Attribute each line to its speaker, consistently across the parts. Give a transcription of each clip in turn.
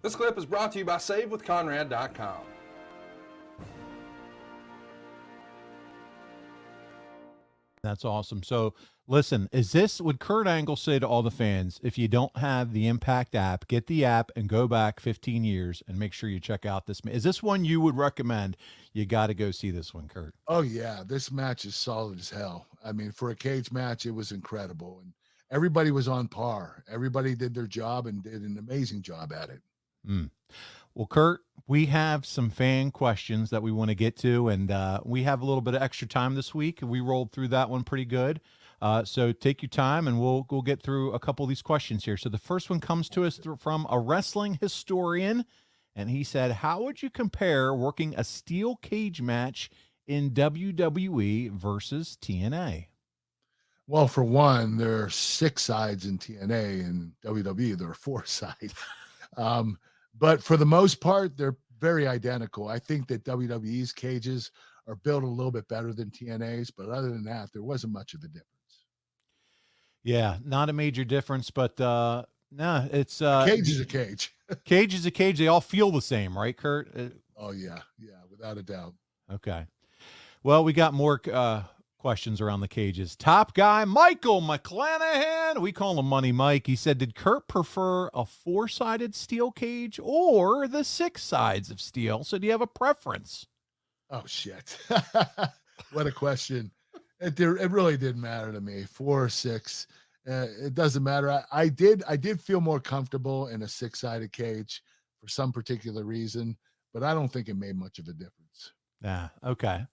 Speaker 1: This clip is brought to you by SaveWithConrad.com.
Speaker 2: That's awesome. So listen, would Kurt Angle say to all the fans, if you don't have the Impact app, get the app and go back 15 years and make sure you check out this. Is this one you would recommend? You got to go see this one, Kurt.
Speaker 3: Oh yeah. This match is solid as hell. I mean, for a cage match, it was incredible. And everybody was on par. Everybody did their job and did an amazing job at it.
Speaker 2: Well, Kurt, we have some fan questions that we want to get to, and we have a little bit of extra time this week. We rolled through that one pretty good. So take your time, and we'll get through a couple of these questions here. So the first one comes to us from a wrestling historian, and he said, how would you compare working a steel cage match in WWE versus TNA?
Speaker 3: Well, for one, there are 6 sides in TNA, and WWE, there are 4 sides. But for the most part, they're very identical. I think that WWE's cages are built a little bit better than TNA's, but other than that, there wasn't much of a difference.
Speaker 2: Yeah, not a major difference, but no, it's
Speaker 3: Cage is a cage.
Speaker 2: Cage is a cage. They all feel the same, right, Kurt?
Speaker 3: Oh yeah, without a doubt.
Speaker 2: Okay. Well, we got more questions around the cages. Top guy, Michael McClanahan. We call him Money Mike. He said, did Kurt prefer a 4-sided steel cage or the 6 sides of steel? So do you have a preference?
Speaker 3: Oh, shit. What a question. It really didn't matter to me. 4 or 6. It doesn't matter. I did feel more comfortable in a 6-sided cage for some particular reason, but I don't think it made much of a difference.
Speaker 2: Yeah. Okay.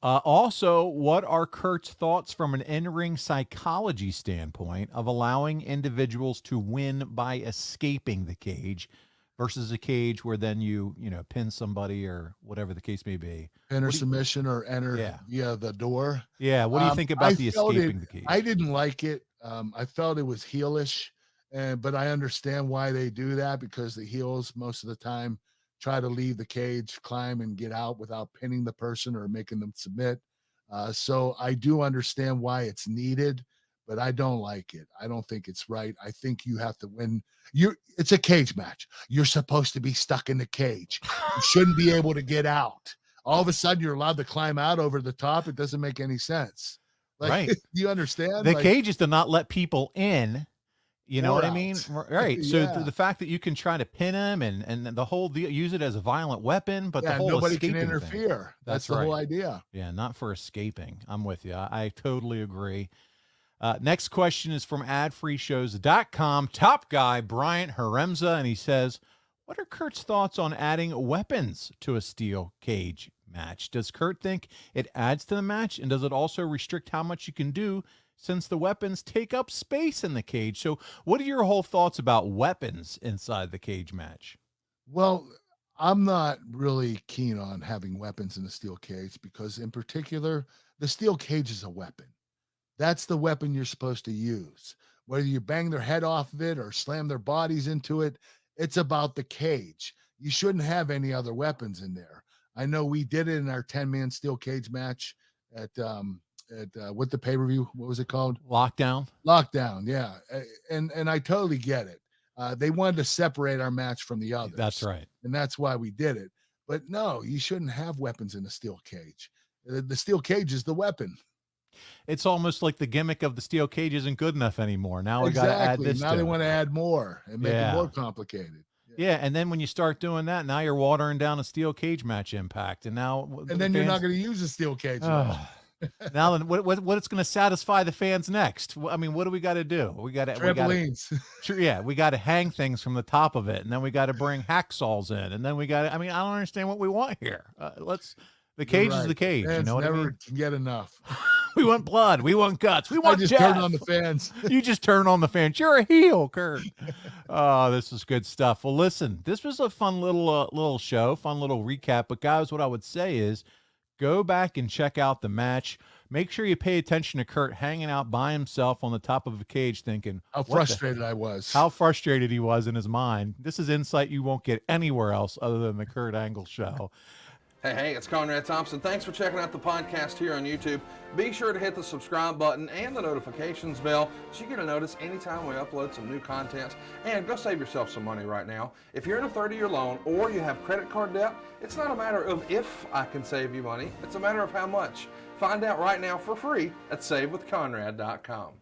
Speaker 2: Also, what are Kurt's thoughts from an in-ring psychology standpoint of allowing individuals to win by escaping the cage versus a cage where then you pin somebody or whatever the case may be?
Speaker 3: Pin or submission or enter via the door.
Speaker 2: Yeah. What do you think about the escaping the cage?
Speaker 3: I didn't like it. I felt it was heelish, but I understand why they do that, because the heels most of the time try to leave the cage, climb, and get out without pinning the person or making them submit. So I do understand why it's needed, but I don't like it. I don't think it's right. I think you have to win. It's a cage match. You're supposed to be stuck in the cage. You shouldn't be able to get out. All of a sudden, you're allowed to climb out over the top. It doesn't make any sense.
Speaker 2: Right.
Speaker 3: Do you understand?
Speaker 2: The cage is to not let people in. You know what I mean? Right. So the fact that you can try to pin him and the whole deal, use it as a violent weapon, but the whole
Speaker 3: nobody can interfere.
Speaker 2: Thing,
Speaker 3: that's the whole idea.
Speaker 2: Yeah, not for escaping. I'm with you. I totally agree. Next question is from adfreeshows.com. Top guy, Bryant Haremza, and he says, what are Kurt's thoughts on adding weapons to a steel cage match? Does Kurt think it adds to the match, and does it also restrict how much you can do since the weapons take up space in the cage? So what are your whole thoughts about weapons inside the cage match?
Speaker 3: Well, I'm not really keen on having weapons in the steel cage because, in particular, the steel cage is a weapon. That's the weapon you're supposed to use. Whether you bang their head off of it or slam their bodies into it, it's about the cage. You shouldn't have any other weapons in there. I know we did it in our 10-man steel cage match at with the pay-per-view. What was it called?
Speaker 2: Lockdown.
Speaker 3: Yeah. And I totally get it. They wanted to separate our match from the others.
Speaker 2: That's right.
Speaker 3: And that's why we did it. But no, you shouldn't have weapons in a steel cage. The steel cage is the weapon.
Speaker 2: It's almost like the gimmick of the steel cage isn't good enough anymore. Now we got to add this.
Speaker 3: Now they want to add more and make it more complicated.
Speaker 2: Yeah, and then when you start doing that, now you're watering down a steel cage match Impact, and
Speaker 3: then you're not going to use a steel cage.
Speaker 2: Now then, what it's going to satisfy the fans next? I mean, what do we got to do? We got
Speaker 3: trampolines.
Speaker 2: We got to hang things from the top of it, and then we got to bring hacksaws in, and then we got to. I mean, I don't understand what we want here. The cage is the cage.
Speaker 3: Fans
Speaker 2: you know what I mean?
Speaker 3: Never can get enough.
Speaker 2: We want blood. We want guts. We want.
Speaker 3: I just turn on the fans.
Speaker 2: You just turn on the fans. You're a heel, Kurt. Oh, this is good stuff. Well, listen, this was a fun little show, fun little recap. But guys, what I would say is, go back and check out the match. Make sure you pay attention to Kurt hanging out by himself on the top of a cage, thinking
Speaker 3: how frustrated I was.
Speaker 2: How frustrated he was in his mind. This is insight you won't get anywhere else other than the Kurt Angle show.
Speaker 1: Hey, it's Conrad Thompson. Thanks for checking out the podcast here on YouTube. Be sure to hit the subscribe button and the notifications bell so you get a notice anytime we upload some new content. And go save yourself some money right now. If you're in a 30-year loan or you have credit card debt, it's not a matter of if I can save you money. It's a matter of how much. Find out right now for free at SaveWithConrad.com.